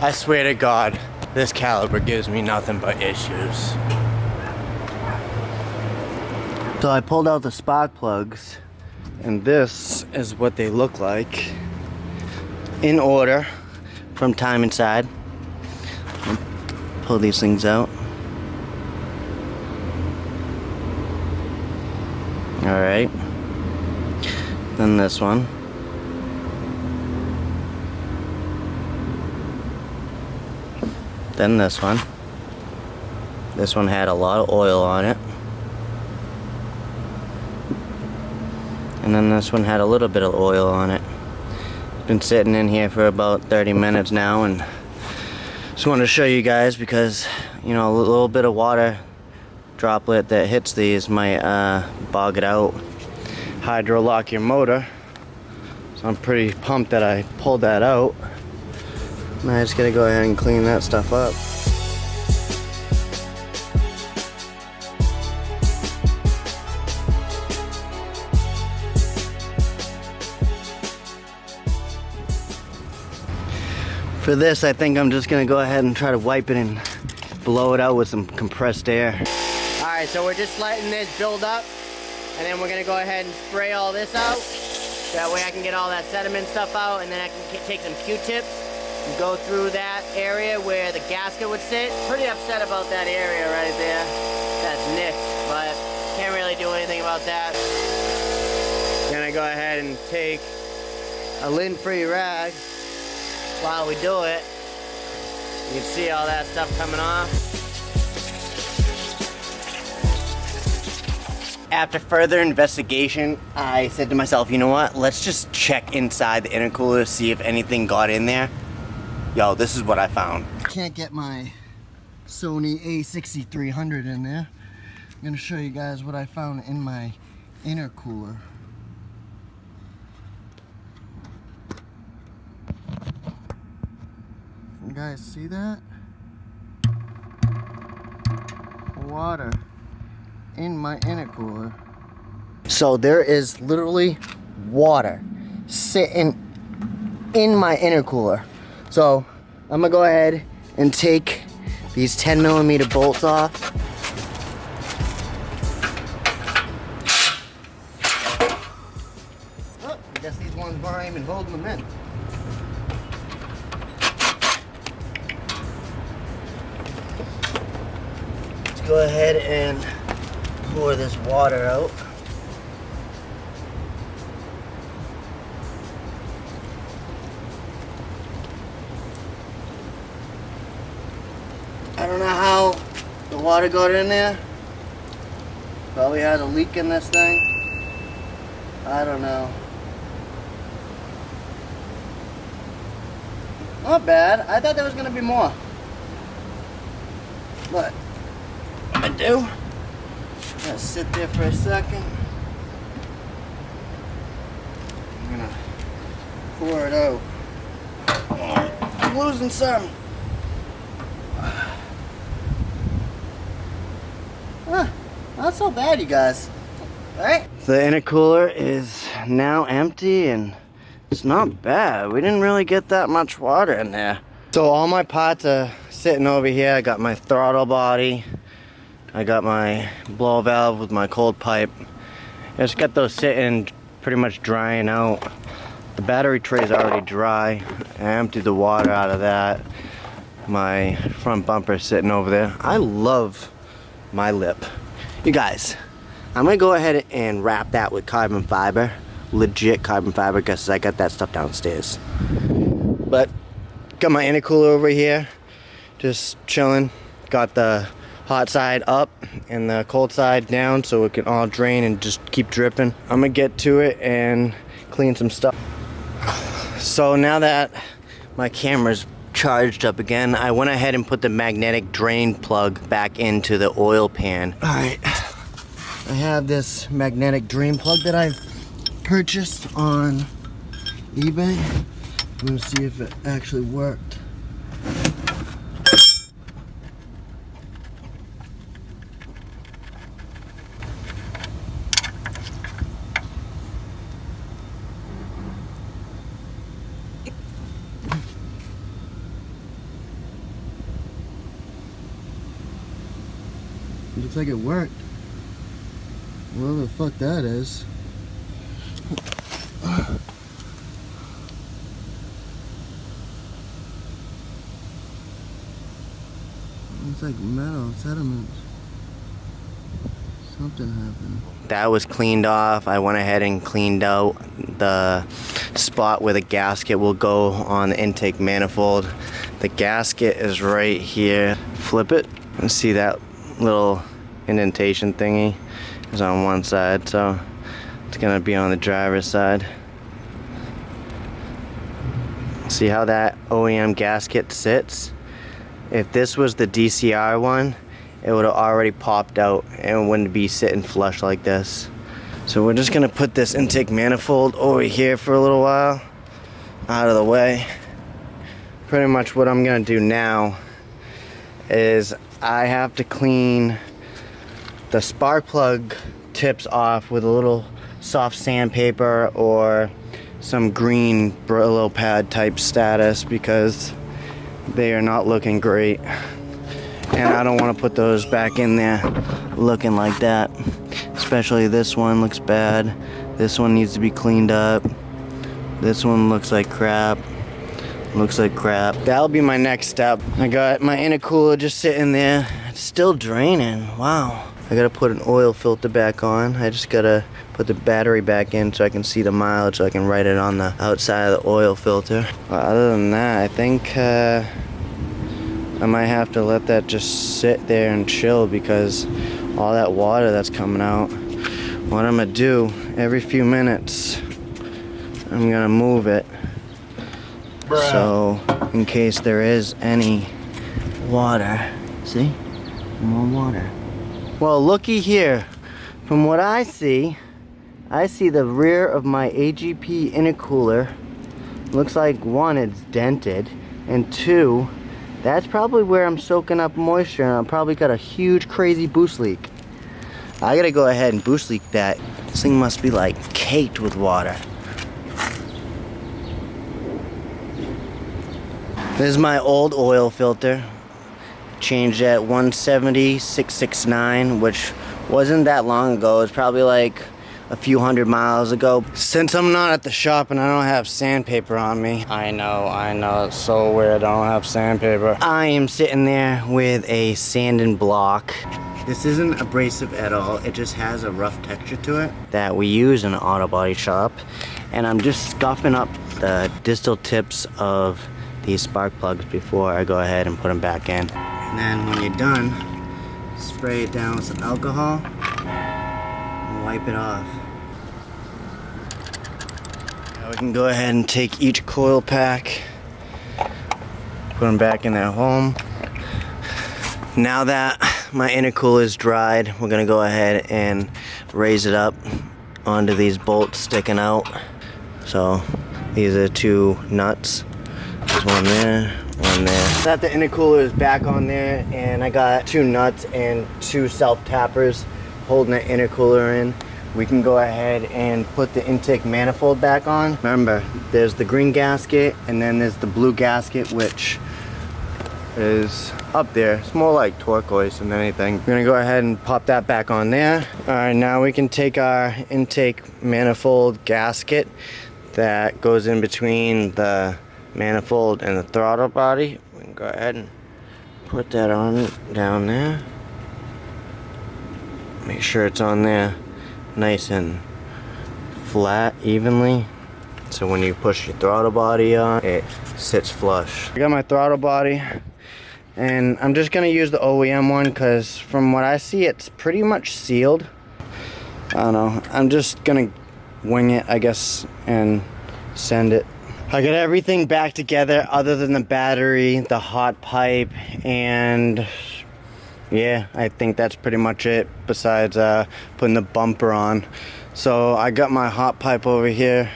I swear to God, this caliper gives me nothing but issues. So I pulled out the spark plugs, and this is what they look like in order from time inside. Pull these things out. Alright. Then this one. Then this one. This one had a lot of oil on it. And then this one had a little bit of oil on it. It's been sitting in here for about 30 minutes now, and just wanted to show you guys because, you know, a little bit of water droplet that hits these might bog it out, hydro lock your motor. So I'm pretty pumped that I pulled that out. And I just gotta go ahead and clean that stuff up. For this, I think I'm just gonna go ahead and try to wipe it and blow it out with some compressed air. Alright, so we're just letting this build up, and then we're gonna go ahead and spray all this out. That way I can get all that sediment stuff out, and then I can take some Q-tips and go through that area where the gasket would sit. Pretty upset about that area right there. That's nicked, but can't really do anything about that. Gonna go ahead and take a lint-free rag while we do it. You can see all that stuff coming off. After further investigation, I said to myself, you know what? Let's just check inside the intercooler to see if anything got in there. Yo, this is what I found. Can't get my Sony A6300 in there. I'm gonna show you guys what I found in my intercooler. You guys see that? Water in my intercooler. So there is literally water sitting in my intercooler. So I'm gonna go ahead and take these 10mm bolts off. Oh, I guess these ones weren't even holding them in. Go ahead and pour this water out. I don't know how the water got in there. Probably had a leak in this thing. I don't know. Not bad. I thought there was gonna be more. But I do. Gotta sit there for a second. I'm gonna pour it out. Oh, I'm losing some. Not so bad, you guys. Right? The intercooler is now empty, and it's not bad. We didn't really get that much water in there. So all my pots are sitting over here. I got my throttle body. I got my blow valve with my cold pipe. I just got those sitting pretty much drying out. The battery tray is already dry. I emptied the water out of that. My front bumper is sitting over there. I love my lip. You guys, I'm gonna go ahead and wrap that with carbon fiber. Legit carbon fiber, because I got that stuff downstairs. But got my intercooler over here, just chilling. Got the hot side up and the cold side down so it can all drain and just keep dripping. I'm gonna get to it and clean some stuff. So now that my camera's charged up again, I went ahead and put the magnetic drain plug back into the oil pan. Alright, I have this magnetic drain plug that I purchased on eBay. I'm gonna see if it actually worked. Looks like it worked. Whatever the fuck that is. It's like metal sediments. Something happened. That was cleaned off. I went ahead and cleaned out the spot where the gasket will go on the intake manifold. The gasket is right here. Flip it and see that little indentation thingy is on one side, so it's gonna be on the driver's side. See how that OEM gasket sits? If this was the DCR one, it would have already popped out and wouldn't be sitting flush like this. So we're just gonna put this intake manifold over here for a little while, out of the way. Pretty much what I'm gonna do now is I have to clean the spark plug tips off with a little soft sandpaper or some green Brillo pad type status because they are not looking great. And I don't want to put those back in there looking like that. Especially this one looks bad. This one needs to be cleaned up. This one looks like crap. Looks like crap. That'll be my next step. I got my intercooler just sitting there. It's still draining. Wow. I gotta put an oil filter back on. I just gotta put the battery back in so I can see the mileage so I can write it on the outside of the oil filter. Well, other than that, I think I might have to let that just sit there and chill because all that water that's coming out. What I'm gonna do every few minutes, I'm gonna move it. Bruh. So in case there is any water. See? More water. Well, looky here. From what I see the rear of my AGP intercooler. Looks like one, it's dented, and two, that's probably where I'm soaking up moisture and I've probably got a huge crazy boost leak. I gotta go ahead and boost leak that. This thing must be like caked with water. This is my old oil filter. Changed at 170,669, which wasn't that long ago. It was probably like a few hundred miles ago. Since I'm not at the shop and I don't have sandpaper on me. I know, it's so weird I don't have sandpaper. I am sitting there with a sanding block. This isn't abrasive at all. It just has a rough texture to it that we use in an auto body shop. And I'm just scuffing up the distal tips of these spark plugs before I go ahead and put them back in. And then when you're done, spray it down with some alcohol and wipe it off. Now we can go ahead and take each coil pack, put them back in their home. Now that my intercooler is dried, we're gonna go ahead and raise it up onto these bolts sticking out. So these are two nuts. There's one there, one there. That the intercooler is back on there, and I got two nuts and two self-tappers holding the intercooler in. We can go ahead and put the intake manifold back on. Remember, there's the green gasket and then there's the blue gasket, which is up there. It's more like turquoise than anything. We're gonna go ahead and pop that back on there. All right, now we can take our intake manifold gasket that goes in between the manifold and the throttle body. We can go ahead and put that on down there. Make sure it's on there nice and flat evenly, so when you push your throttle body on, it sits flush. I got my throttle body and I'm just gonna use the OEM one because from what I see it's pretty much sealed. I don't know, I'm just gonna wing it, I guess, and send it. I got everything back together other than the battery, the hot pipe, and yeah, I think that's pretty much it besides putting the bumper on. So I got my hot pipe over here,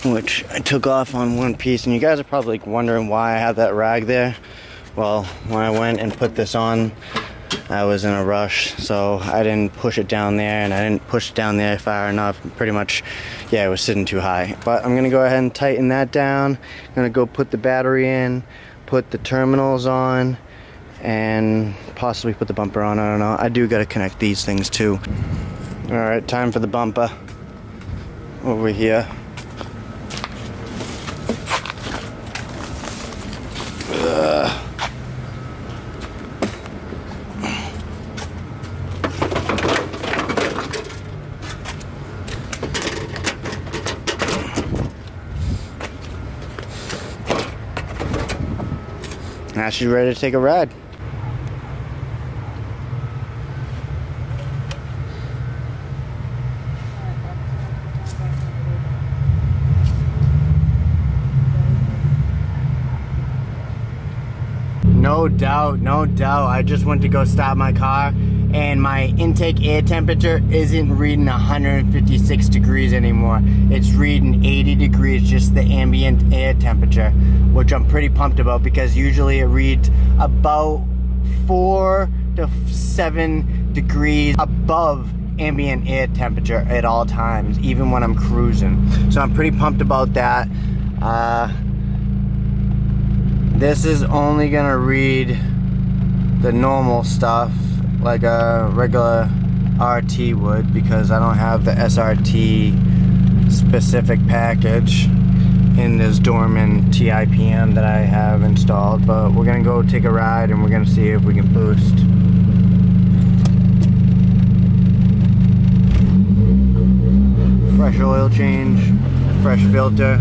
which I took off on one piece, and you guys are probably wondering why I have that rag there. Well, when I went and put this on, I was in a rush, so I didn't push it down there, and I didn't push it down there far enough. Pretty much, yeah, it was sitting too high. But I'm gonna go ahead and tighten that down. I'm gonna go put the battery in, put the terminals on, and possibly put the bumper on. I don't know. I do got to connect these things too. All right, time for the bumper over here. Now she's ready to take a ride. No doubt, no doubt. I just went to go start my car and my intake air temperature isn't reading 156 degrees anymore. It's reading 80 degrees, just the ambient air temperature, which I'm pretty pumped about because usually it reads about 4 to 7 degrees above ambient air temperature at all times, even when I'm cruising. So I'm pretty pumped about that. This is only gonna read the normal stuff like a regular RT would because I don't have the SRT specific package in this Dorman TIPM that I have installed, but we're gonna go take a ride and we're gonna see if we can boost. Fresh oil change, fresh filter.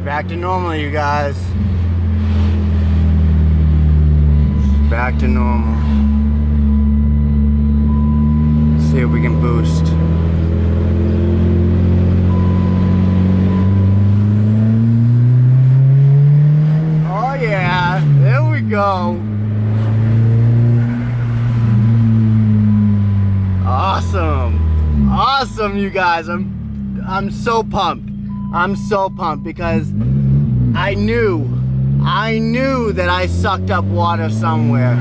Back to normal, you guys. Back to normal. Let's see if we can boost. Oh yeah, there we go. Awesome. Awesome, you guys. I'm so pumped. I'm so pumped because I knew that I sucked up water somewhere.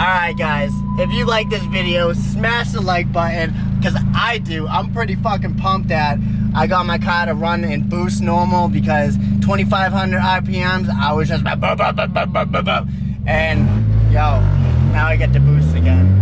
Alright guys, if you like this video, smash the like button, because I do. I'm pretty fucking pumped that I got my car to run and boost normal because 2,500 RPMs, I was just and yo, now I get to boost again.